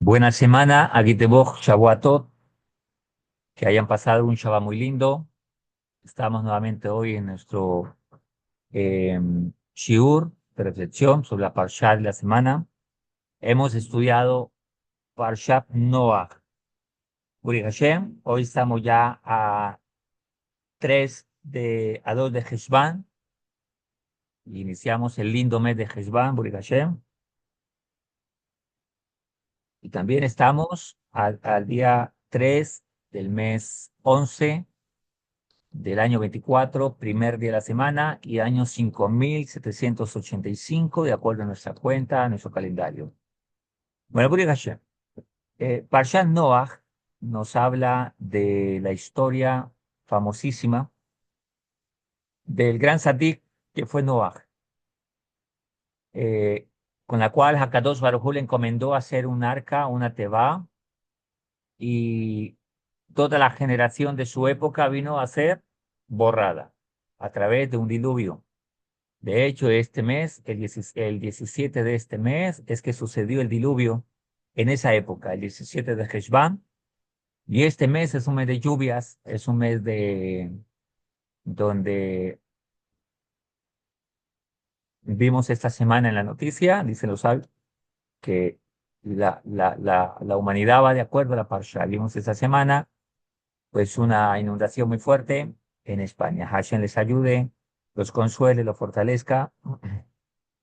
Buena semana, Agiteboch, Shavuatot, que hayan pasado un Shabbat muy lindo. Estamos nuevamente hoy en nuestro eh, Shiur de reflexión sobre la Parsha de la semana. Hemos estudiado Parshat Noach. Uri Hashem, hoy estamos ya a 2 de Heshvan. Iniciamos el lindo mes de Heshvan, Uri Hashem. Y también estamos al día 3 del mes 11 del año 24, primer día de la semana, y año 5785, de acuerdo a nuestra cuenta, a nuestro calendario. Bueno, Buri Hashem, Parshat Noach nos habla de la historia famosísima del gran Sadik que fue Noach, eh, con la cual Hakadosh Baruj Hu le encomendó hacer un arca, una teba, y toda la generación de su época vino a ser borrada a través de un diluvio. De hecho, este mes, el 17 de este mes, es que sucedió el diluvio en esa época, el 17 de Heshvan. Y este mes es un mes de lluvias, es un mes donde vimos esta semana en la noticia, dicen los sabios, que la humanidad va de acuerdo a la Parsha. Vimos esta semana, pues, una inundación muy fuerte en España. Hashem les ayude, los consuele, los fortalezca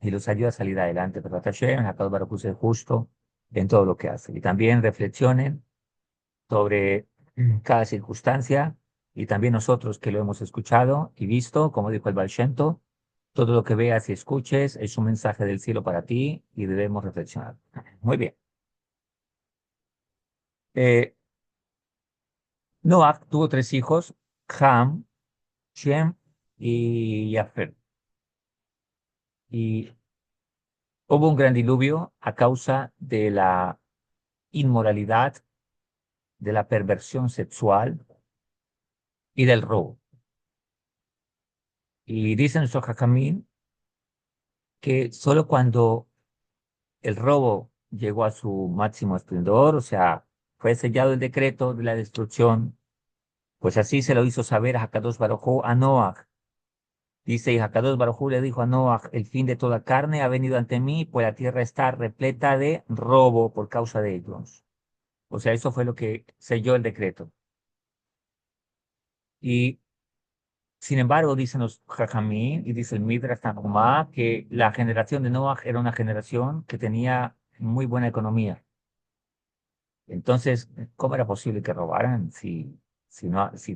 y los ayuda a salir adelante. Pero Hashem, Hakadosh Baruj Hu, es justo en todo lo que hace. Y también reflexionen sobre cada circunstancia, y también nosotros que lo hemos escuchado y visto, como dijo el Baal Shem Tov, todo lo que veas y escuches es un mensaje del cielo para ti y debemos reflexionar. Muy bien. Eh, Noah tuvo tres hijos: Ham, Shem y Jafet. Y hubo un gran diluvio a causa de la inmoralidad, de la perversión sexual y del robo. Y dicen nuestros Jajamín que solo cuando el robo llegó a su máximo esplendor, o sea, fue sellado el decreto de la destrucción, pues así se lo hizo saber a Hakadosh Baruj Hu a Noach. Dice, y Hakadosh Baruj Hu le dijo a Noach: el fin de toda carne ha venido ante mí, pues la tierra está repleta de robo por causa de ellos. O sea, eso fue lo que selló el decreto. Y sin embargo, dicen los Jajamí y dice el Midrash Tanhumá que la generación de Noach era una generación que tenía muy buena economía. Entonces, ¿cómo era posible que robaran si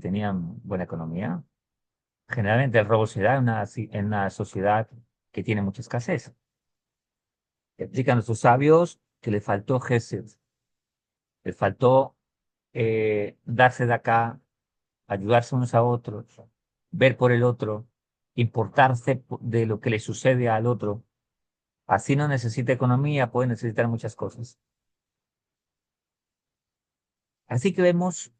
tenían buena economía? Generalmente el robo se da en una sociedad que tiene mucha escasez. Explican nuestros sabios que le faltó gesed, le faltó darse de acá, ayudarse unos a otros, ver por el otro, importarse de lo que le sucede al otro. Así no necesita economía, puede necesitar muchas cosas. Así que vemos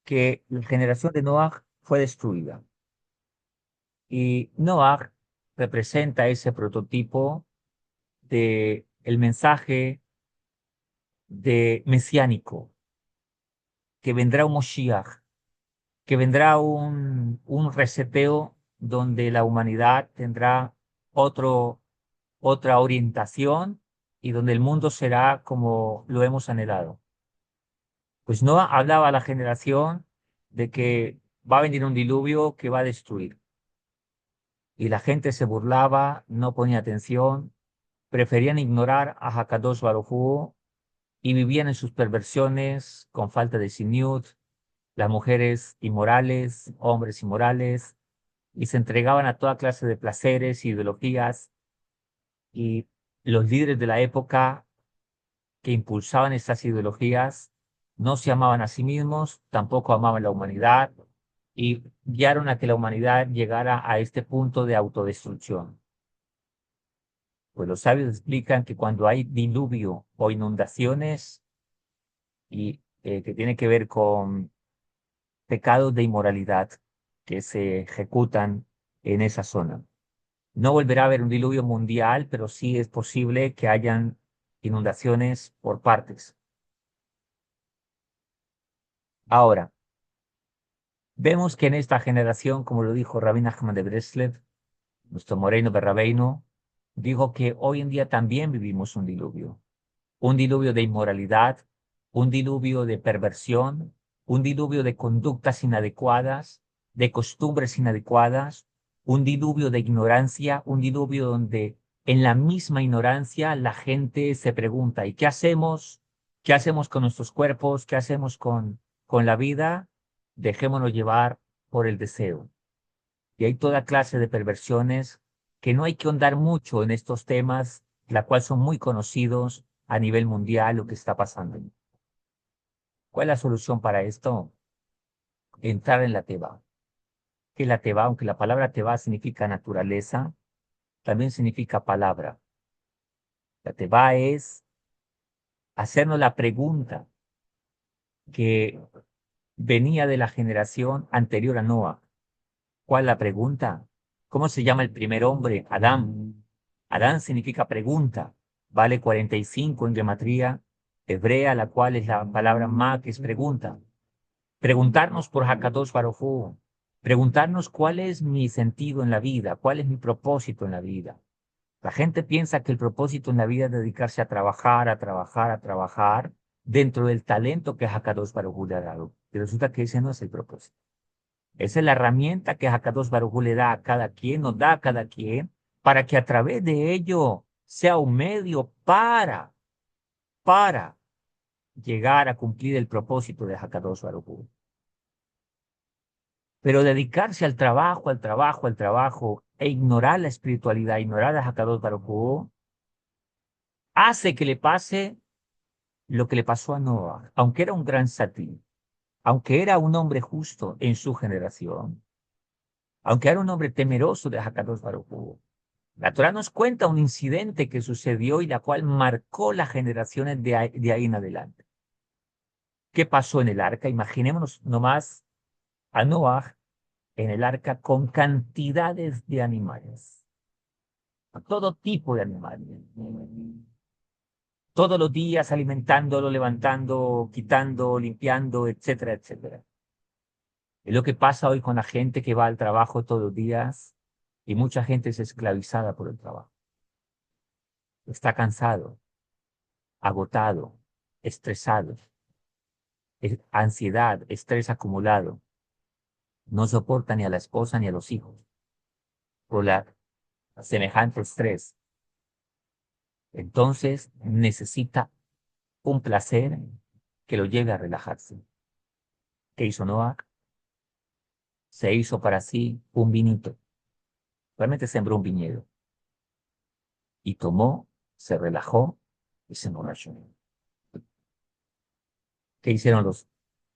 que la generación de Noah fue destruida. Y Noah representa ese prototipo de el mensaje de mesiánico, que vendrá un Moshiach, que vendrá un reseteo donde la humanidad tendrá otro, otra orientación y donde el mundo será como lo hemos anhelado. Pues Noah hablaba a la generación de que va a venir un diluvio que va a destruir. Y la gente se burlaba, no ponía atención, preferían ignorar a Hakadosh Baruj Hu y vivían en sus perversiones con falta de siniut, las mujeres inmorales, hombres inmorales, y se entregaban a toda clase de placeres, ideologías, y los líderes de la época que impulsaban estas ideologías no se amaban a sí mismos, tampoco amaban la humanidad, y guiaron a que la humanidad llegara a este punto de autodestrucción. Pues los sabios explican que cuando hay diluvio o inundaciones y que tiene que ver con pecados de inmoralidad que se ejecutan en esa zona. No volverá a haber un diluvio mundial, pero sí es posible que hayan inundaciones por partes. Ahora, vemos que en esta generación, como lo dijo Rabbi Nachman de Breslev, nuestro Moreno Berrabeino, dijo que hoy en día también vivimos un diluvio de inmoralidad, un diluvio de perversión, un diluvio de conductas inadecuadas, de costumbres inadecuadas, un diluvio de ignorancia, un diluvio donde en la misma ignorancia la gente se pregunta, ¿y qué hacemos? ¿Qué hacemos con nuestros cuerpos? ¿Qué hacemos con la vida? Dejémonos llevar por el deseo. Y hay toda clase de perversiones que no hay que ahondar mucho en estos temas, la cual son muy conocidos a nivel mundial lo que está pasando. ¿Cuál es la solución para esto? Entrar en la teba. Que la teba, aunque la palabra teba significa naturaleza, también significa palabra. La teba es hacernos la pregunta que venía de la generación anterior a Noah. ¿Cuál es la pregunta? ¿Cómo se llama el primer hombre? Adán. Adán significa pregunta. Vale 45 en gematría hebrea, la cual es la palabra ma, que es pregunta. Preguntarnos por Hakadosh Baruj Hu. Preguntarnos cuál es mi sentido en la vida, cuál es mi propósito en la vida. La gente piensa que el propósito en la vida es dedicarse a trabajar, a trabajar, a trabajar dentro del talento que Hakadosh Baruj Hu le ha dado. Y resulta que ese no es el propósito. Esa es la herramienta que Hakadosh Baruj Hu le da a cada quien, nos da a cada quien, para que a través de ello sea un medio para llegar a cumplir el propósito de Hakadosh Baruj Hu. Pero dedicarse al trabajo, al trabajo, al trabajo, e ignorar la espiritualidad, ignorar a Hakadosh Baruj Hu, hace que le pase lo que le pasó a Noah, aunque era un gran satí, aunque era un hombre justo en su generación, aunque era un hombre temeroso de Hakadosh Baruj Hu. La Torah nos cuenta un incidente que sucedió y la cual marcó las generaciones de ahí en adelante. ¿Qué pasó en el arca? Imaginémonos nomás a Noah en el arca con cantidades de animales, todo tipo de animales, todos los días alimentándolo, levantando, quitando, limpiando, etcétera, etcétera. Es lo que pasa hoy con la gente que va al trabajo todos los días y mucha gente es esclavizada por el trabajo. Está cansado, agotado, estresado, ansiedad, estrés acumulado. No soporta ni a la esposa ni a los hijos por la semejante estrés. Entonces necesita un placer que lo lleve a relajarse. ¿Qué hizo Noah? Se hizo para sí un vinito. Realmente sembró un viñedo. Y tomó, se relajó y se emborrachó. ¿Qué hicieron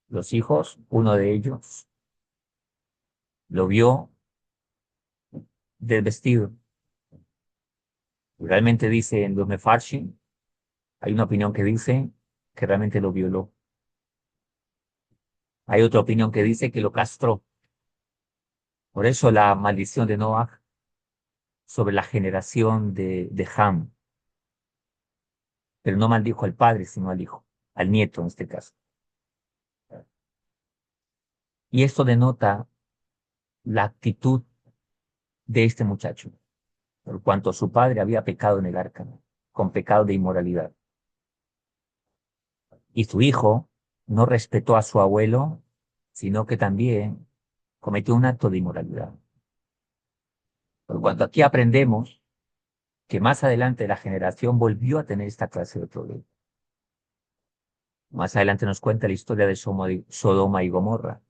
los hijos? Uno de ellos lo vio desvestido. Realmente dice en los Mefarshim, hay una opinión que dice que realmente lo violó. Hay otra opinión que dice que lo castró. Por eso la maldición de Noah sobre la generación de Ham. Pero no maldijo al padre, sino al hijo, al nieto en este caso. Y esto denota la actitud de este muchacho, por cuanto su padre había pecado en el arca, con pecado de inmoralidad. Y su hijo no respetó a su abuelo, sino que también cometió un acto de inmoralidad. Por cuanto aquí aprendemos que más adelante la generación volvió a tener esta clase de problemas. Más adelante nos cuenta la historia de Sodoma y Gomorra.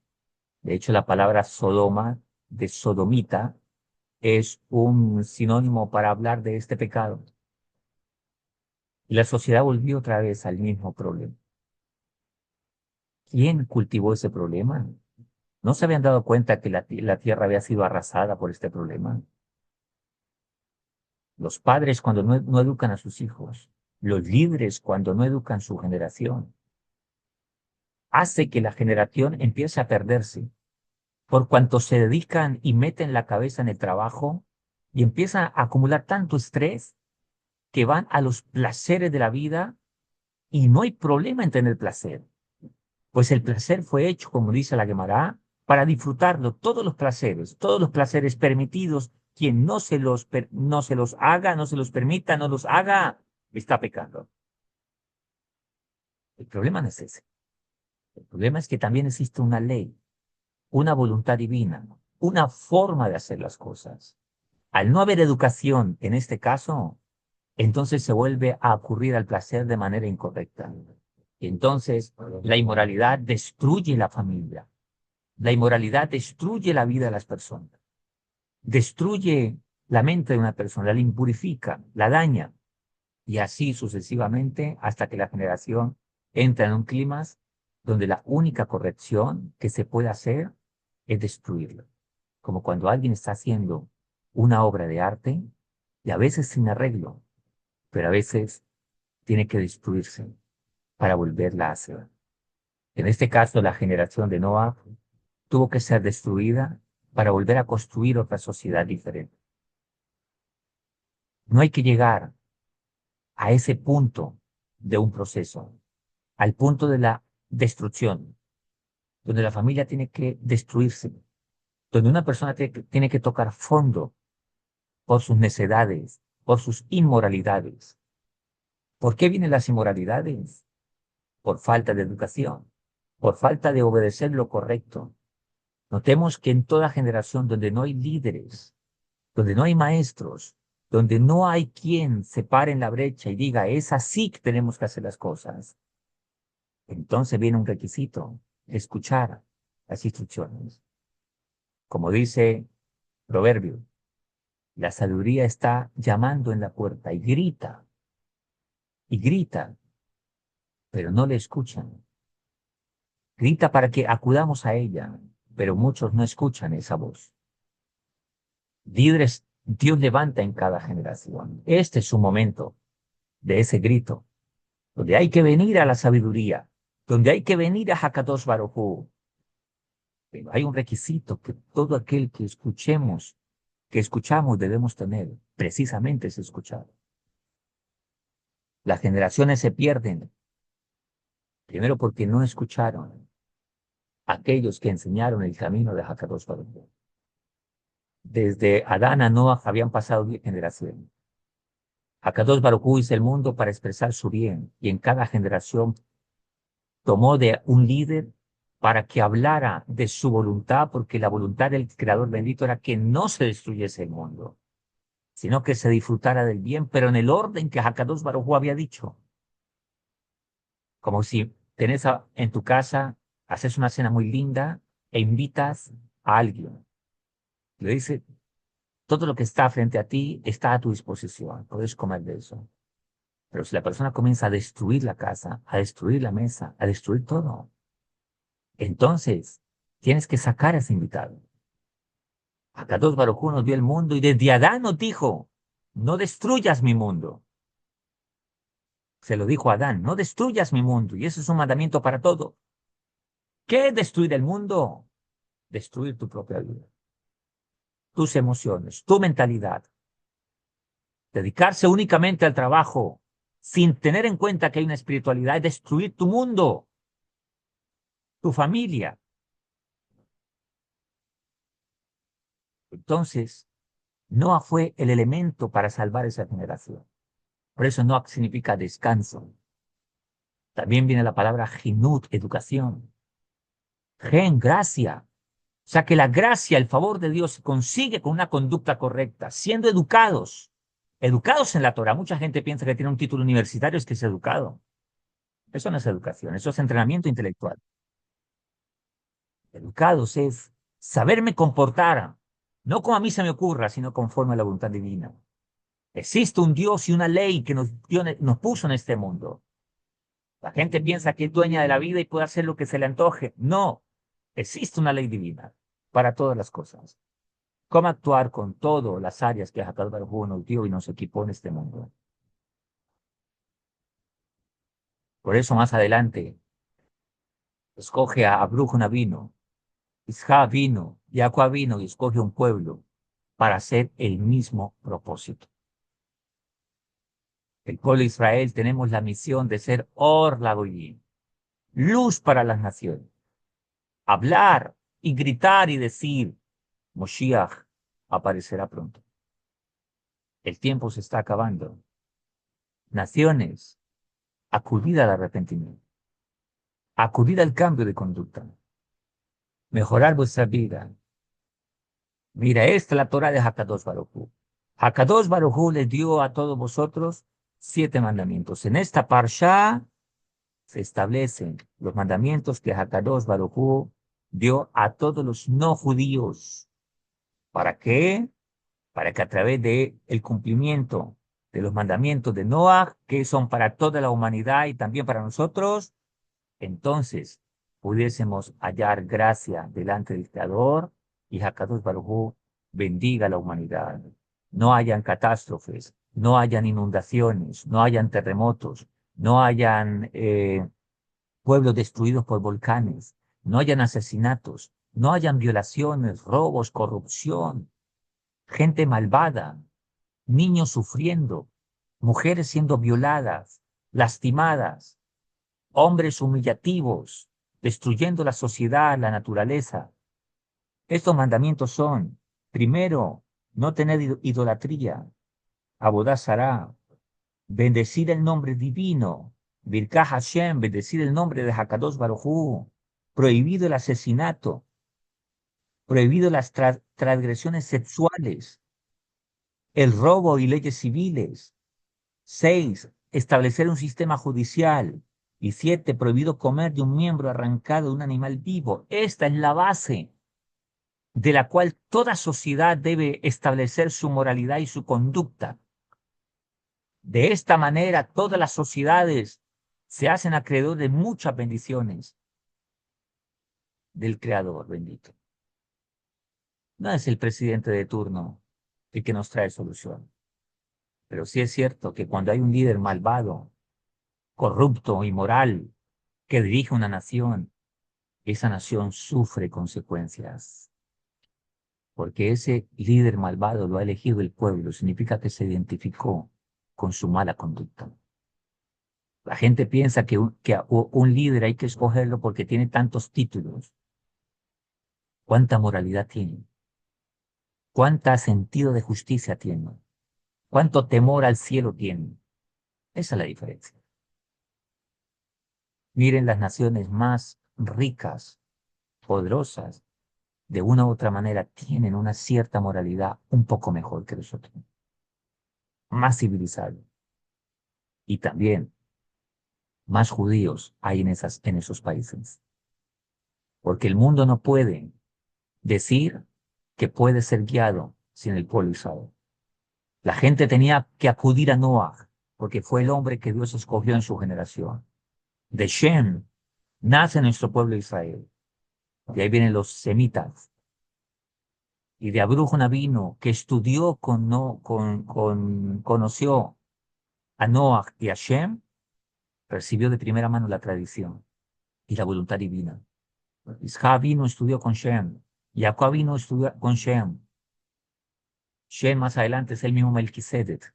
De hecho, la palabra Sodoma, de sodomita, es un sinónimo para hablar de este pecado. Y la sociedad volvió otra vez al mismo problema. ¿Quién cultivó ese problema? ¿No se habían dado cuenta que la tierra había sido arrasada por este problema? Los padres cuando no educan a sus hijos, los líderes cuando no educan su generación, hace que la generación empiece a perderse por cuanto se dedican y meten la cabeza en el trabajo y empiezan a acumular tanto estrés que van a los placeres de la vida y no hay problema en tener placer. Pues el placer fue hecho, como dice la Gemara, para disfrutarlo, todos los placeres permitidos, quien no se los haga, no se los permita, no los haga, está pecando. El problema no es ese. El problema es que también existe una ley, una voluntad divina, una forma de hacer las cosas. Al no haber educación en este caso, entonces se vuelve a ocurrir al placer de manera incorrecta. Y entonces la inmoralidad destruye la familia. La inmoralidad destruye la vida de las personas. Destruye la mente de una persona, la impurifica, la daña. Y así sucesivamente hasta que la generación entra en un clima donde la única corrección que se puede hacer es destruirlo. Como cuando alguien está haciendo una obra de arte y a veces sin arreglo, pero a veces tiene que destruirse para volverla a hacer. En este caso, la generación de Noah tuvo que ser destruida para volver a construir otra sociedad diferente. No hay que llegar a ese punto de un proceso, al punto de la destrucción, donde la familia tiene que destruirse, donde una persona tiene que tocar fondo por sus necedades, por sus inmoralidades. ¿Por qué vienen las inmoralidades? Por falta de educación, por falta de obedecer lo correcto. Notemos que en toda generación donde no hay líderes, donde no hay maestros, donde no hay quien se pare en la brecha y diga, es así que tenemos que hacer las cosas, entonces viene un requisito, escuchar las instrucciones. Como dice Proverbio, la sabiduría está llamando en la puerta y grita, pero no le escuchan. Grita para que acudamos a ella, pero muchos no escuchan esa voz. Líderes Dios levanta en cada generación. Este es su momento de ese grito, donde hay que venir a la sabiduría, donde hay que venir a Hakadosh Baruj Hu. Pero hay un requisito que todo aquel que escuchamos debemos tener, precisamente es escuchar. Las generaciones se pierden, primero porque no escucharon a aquellos que enseñaron el camino de Hakadosh Baruj Hu. Desde Adán a Noah habían pasado 10 generaciones. Hakadosh Baruj Hu hizo el mundo para expresar su bien y en cada generación tomó de un líder para que hablara de su voluntad, porque la voluntad del Creador bendito era que no se destruyese el mundo, sino que se disfrutara del bien, pero en el orden que Hakadosh Baruj Hu había dicho. Como si tenés en tu casa, haces una cena muy linda e invitas a alguien. Le dice, todo lo que está frente a ti está a tu disposición, puedes comer de eso. Pero si la persona comienza a destruir la casa, a destruir la mesa, a destruir todo, entonces tienes que sacar a ese invitado. Akadosh Baruj Hu nos dio el mundo y desde Adán nos dijo, no destruyas mi mundo. Se lo dijo a Adán, no destruyas mi mundo. Y eso es un mandamiento para todo. ¿Qué es destruir el mundo? Destruir tu propia vida, tus emociones, tu mentalidad. Dedicarse únicamente al trabajo sin tener en cuenta que hay una espiritualidad es destruir tu mundo, tu familia. Entonces, Noah fue el elemento para salvar esa generación. Por eso Noah significa descanso. También viene la palabra Jinut, educación. Gen, gracia. O sea que la gracia, el favor de Dios se consigue con una conducta correcta, siendo educados, educados en la Torah. Mucha gente piensa que tiene un título universitario es que es educado. Eso no es educación, eso es entrenamiento intelectual. Educados es saberme comportar, no como a mí se me ocurra, sino conforme a la voluntad divina. Existe un Dios y una ley que nos puso en este mundo. La gente piensa que es dueña de la vida y puede hacer lo que se le antoje. No, existe una ley divina para todas las cosas. ¿Cómo actuar con todas las áreas que Hakadosh Baruj Hu nos dio y nos equipó en este mundo? Por eso más adelante escoge a Abraham Avino, Isaac vino, Jacob vino y escoge un pueblo para hacer el mismo propósito. El pueblo de Israel tenemos la misión de ser Or la Goyim, luz para las naciones. Hablar y gritar y decir, Moshiach aparecerá pronto. El tiempo se está acabando. Naciones, acudid al arrepentimiento, acudid al cambio de conducta, mejorar vuestra vida. Mira, esta es la Torah de Hakadosh Baruj Hu. Hakadosh Baruj Hu le dio a todos vosotros 7 mandamientos. En esta parsha se establecen los mandamientos que Hakadosh Baruj Hu dio a todos los no judíos. ¿Para qué? Para que a través de el cumplimiento de los mandamientos de Noah, que son para toda la humanidad y también para nosotros, entonces pudiésemos hallar gracia delante del Creador y Hakadosh Baruj Hu bendiga a la humanidad. No hayan catástrofes, no hayan inundaciones, no hayan terremotos, no hayan pueblos destruidos por volcanes, no hayan asesinatos, no hayan violaciones, robos, corrupción, gente malvada, niños sufriendo, mujeres siendo violadas, lastimadas, hombres humillativos, destruyendo la sociedad, la naturaleza. Estos mandamientos son, primero, no tener idolatría, abodá Sará, bendecir el nombre divino, Birkah Hashem, bendecir el nombre de Hakadosh Baruj Hu, prohibido el asesinato, prohibido las transgresiones sexuales, el robo y leyes civiles. 6, establecer un sistema judicial. Y 7, prohibido comer de un miembro arrancado de un animal vivo. Esta es la base de la cual toda sociedad debe establecer su moralidad y su conducta. De esta manera, todas las sociedades se hacen acreedor de muchas bendiciones del Creador bendito. No es el presidente de turno el que nos trae solución. Pero sí es cierto que cuando hay un líder malvado, corrupto, inmoral, que dirige una nación, esa nación sufre consecuencias. Porque ese líder malvado lo ha elegido el pueblo, significa que se identificó con su mala conducta. La gente piensa que un líder hay que escogerlo porque tiene tantos títulos. ¿Cuánta moralidad tiene? ¿Cuánto sentido de justicia tiene? ¿Cuánto temor al cielo tiene? Esa es la diferencia. Miren las naciones más ricas, poderosas, de una u otra manera tienen una cierta moralidad un poco mejor que nosotros, más civilizado. Y también más judíos hay en esos países. Porque el mundo no puede decir que puede ser guiado sin el pueblo de Israel. La gente tenía que acudir a Noah, porque fue el hombre que Dios escogió en su generación. De Shem nace nuestro pueblo de Israel. De ahí vienen los semitas. Y de Abruj vino que estudió conoció a Noah y a Shem, recibió de primera mano la tradición y la voluntad divina. Isaac vino, estudió con Shem. Jacob vino, estudió con Shem. Shem más adelante es el mismo Melquisedec.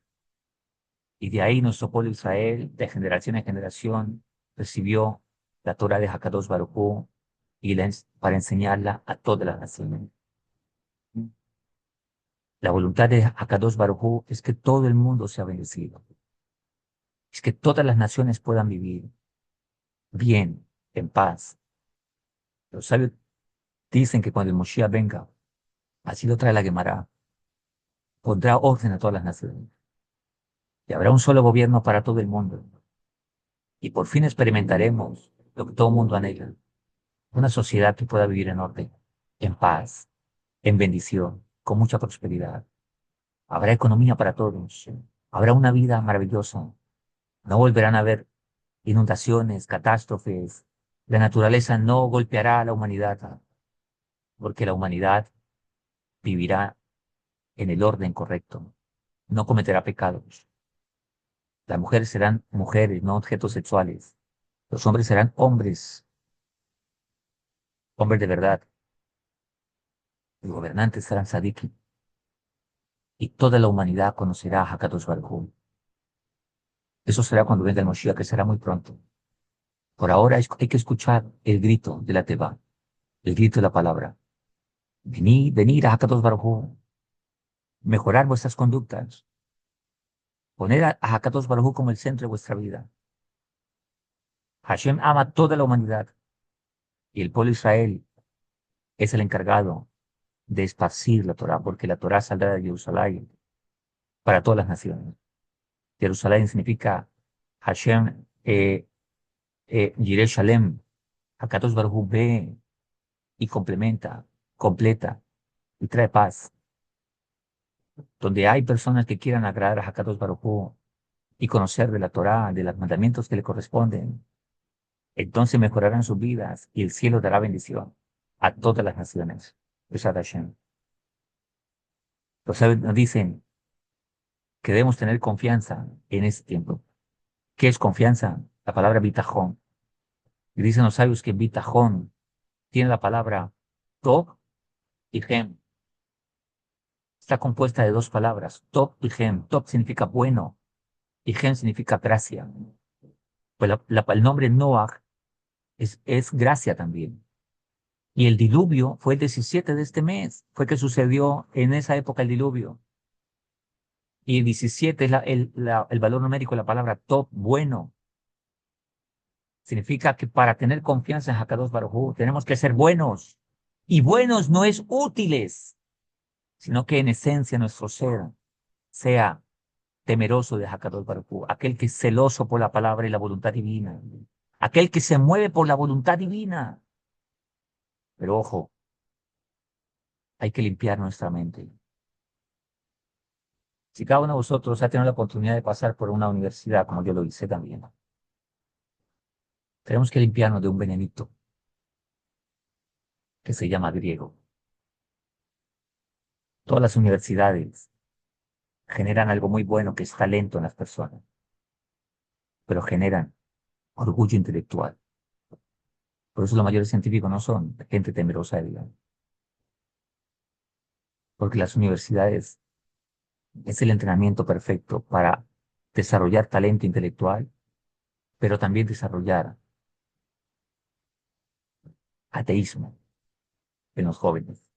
Y de ahí nuestro pueblo Israel, de generación en generación, recibió la Torah de Hakadosh Baruj Hu para enseñarla a todas las naciones. La voluntad de Hakadosh Baruj Hu es que todo el mundo sea bendecido. Es que todas las naciones puedan vivir bien, en paz. Los sabios dicen que cuando el Moshiach venga, así lo trae la Gemara, pondrá orden a todas las naciones. Y habrá un solo gobierno para todo el mundo. Y por fin experimentaremos lo que todo el mundo anhela. Una sociedad que pueda vivir en orden, en paz, en bendición, con mucha prosperidad. Habrá economía para todos. Habrá una vida maravillosa. No volverán a haber inundaciones, catástrofes. La naturaleza no golpeará a la humanidad, porque la humanidad vivirá en el orden correcto. No cometerá pecados. Las mujeres serán mujeres, no objetos sexuales. Los hombres serán hombres, hombres de verdad. Los gobernantes serán tzadikim. Y toda la humanidad conocerá a Hakadosh Baruj Hu. Eso será cuando venga el Moshiach, que será muy pronto. Por ahora hay que escuchar el grito de la Teba, el grito de la palabra. Venid, venid a Hakadosh Baruj Hu, mejorar vuestras conductas, poner a Hakadosh Baruj Hu como el centro de vuestra vida. Hashem ama toda la humanidad y el pueblo de Israel es el encargado de esparcir la Torah, porque la Torah saldrá de Jerusalén para todas las naciones. Jerusalén significa Hashem, Yireh Shalem. Hakadosh Baruj Hu ve y complementa, completa y trae paz. Donde hay personas que quieran agradar a Hakadosh Baruj Hu y conocer de la Torah, de los mandamientos que le corresponden, entonces mejorarán sus vidas y el cielo dará bendición a todas las naciones. Besat Hashem. Los sabios nos dicen que debemos tener confianza en este tiempo. ¿Qué es confianza? La palabra bitajón. Y dicen los sabios que bitajón tiene la palabra top y gem. Está compuesta de dos palabras, top y gem. Top significa bueno y gem significa gracia. Pues el nombre Noah es gracia también. Y el diluvio fue el 17 de este mes. Fue que sucedió en esa época el diluvio. Y 17 es el valor numérico de la palabra top, bueno. Significa que para tener confianza en Hakadosh Baruj Hu tenemos que ser buenos. Y buenos no es útiles, sino que en esencia nuestro ser sea temeroso de Hakadosh Baruj Hu, aquel que es celoso por la palabra y la voluntad divina, aquel que se mueve por la voluntad divina. Pero ojo, hay que limpiar nuestra mente. Si cada uno de vosotros ha tenido la oportunidad de pasar por una universidad, como yo lo hice también, tenemos que limpiarnos de un venenito que se llama griego. Todas las universidades generan algo muy bueno que es talento en las personas, pero generan orgullo intelectual. Por eso los mayores científicos no son gente temerosa de Dios, porque las universidades es el entrenamiento perfecto para desarrollar talento intelectual, pero también desarrollar ateísmo en los jóvenes.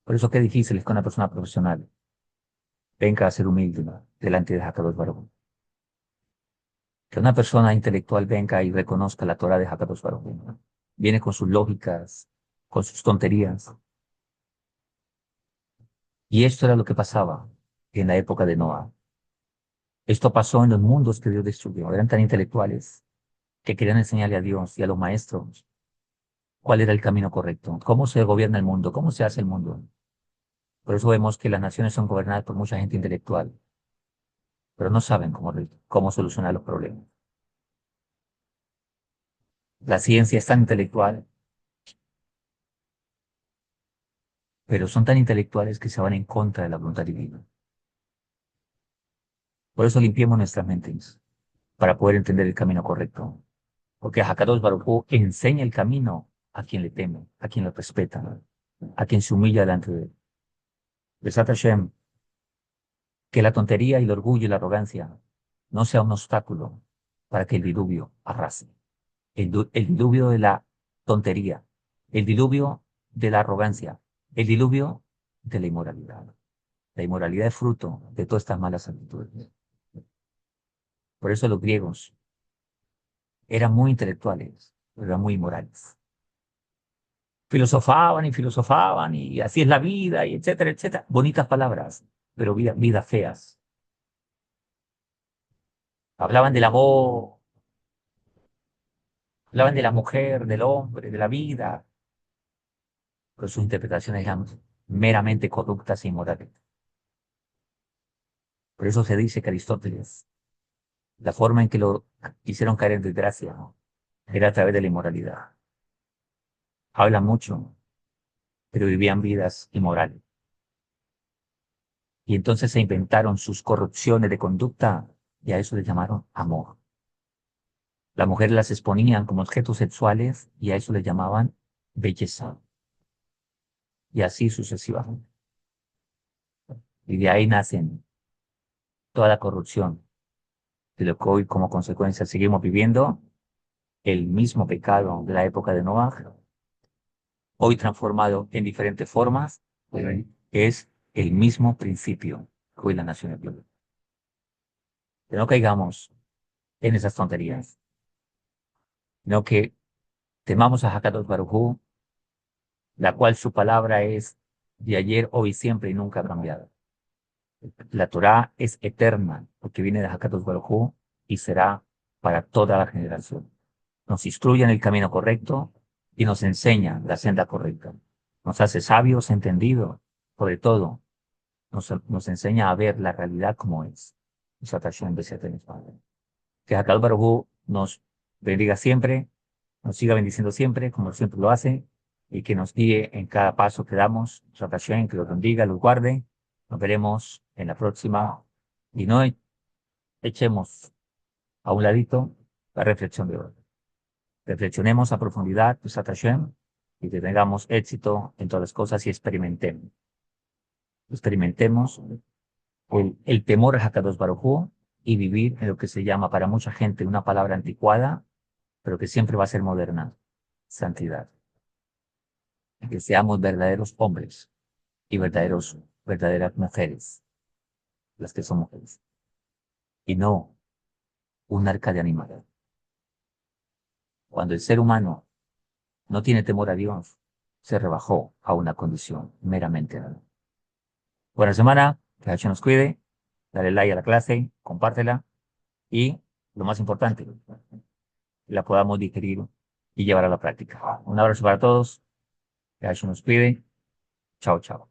Por eso qué difícil es que una persona profesional venga a ser humilde, ¿no?, delante de Hakadosh Baruj Hu. Que una persona intelectual venga y reconozca la Torah de Hakadosh Baruj Hu, ¿no? Viene con sus lógicas, con sus tonterías. Y esto era lo que pasaba en la época de Noah. Esto pasó en los mundos que Dios destruyó. Eran tan intelectuales que querían enseñarle a Dios y a los maestros cuál era el camino correcto, cómo se gobierna el mundo, cómo se hace el mundo. Por eso vemos que las naciones son gobernadas por mucha gente intelectual, pero no saben cómo solucionar los problemas. La ciencia es tan intelectual, pero son tan intelectuales que se van en contra de la voluntad divina. Por eso limpiemos nuestras mentes, para poder entender el camino correcto. Porque Hakadosh Baruj Hu enseña el camino a quien le teme, a quien lo respeta, a quien se humilla delante de él. Besat Hashem, que la tontería y el orgullo y la arrogancia no sea un obstáculo para que el diluvio arrase. El diluvio de la tontería, el diluvio de la arrogancia, el diluvio de la inmoralidad. La inmoralidad es fruto de todas estas malas actitudes. Por eso los griegos eran muy intelectuales, pero eran muy inmorales. Filosofaban y así es la vida y etcétera, etcétera. Bonitas palabras, pero vidas feas. Hablaban del amor, hablaban de la mujer, del hombre, de la vida, pero sus interpretaciones eran meramente corruptas e inmorales. Por eso se dice que Aristóteles, la forma en que lo hicieron caer en desgracia, ¿no?, era a través de la inmoralidad. Hablan mucho, pero vivían vidas inmorales. Y entonces se inventaron sus corrupciones de conducta y a eso le llamaron amor. Las mujeres las exponían como objetos sexuales y a eso le llamaban belleza. Y así sucesivamente. Y de ahí nacen toda la corrupción de lo que hoy como consecuencia seguimos viviendo el mismo pecado de la época de Noah, hoy transformado en diferentes formas, es el mismo principio que hoy la nación vive. Que no caigamos en esas tonterías, sino que temamos a Hakadosh Baruj Hu, la cual su palabra es de ayer, hoy, siempre y nunca ha cambiado. La Torá es eterna, porque viene de Hakadosh Baruj Hu y será para toda la generación. Nos instruye en el camino correcto y nos enseña la senda correcta. Nos hace sabios, entendidos, sobre todo, nos enseña a ver la realidad como es. Esa atracción de ser Padre. Que Hakadosh Baruj Hu nos bendiga siempre, nos siga bendiciendo siempre, como siempre lo hace, y que nos guíe en cada paso que damos. Esa atracción, que los bendiga, los guarde. Nos veremos en la próxima. Y no echemos a un ladito la reflexión de hoy. Reflexionemos a profundidad, pues, Hashem, y que tengamos éxito en todas las cosas y experimentemos. Experimentemos el temor a Hakadosh Baruj Hu y vivir en lo que se llama para mucha gente una palabra anticuada, pero que siempre va a ser moderna: santidad. Que seamos verdaderos hombres y verdaderas mujeres, las que son mujeres, y no un arca de animales. Cuando el ser humano no tiene temor a Dios, se rebajó a una condición meramente humana. Buena semana, que Dios nos cuide, dale like a la clase, compártela y, lo más importante, la podamos digerir y llevar a la práctica. Un abrazo para todos, que Dios nos cuide. Chao, chao.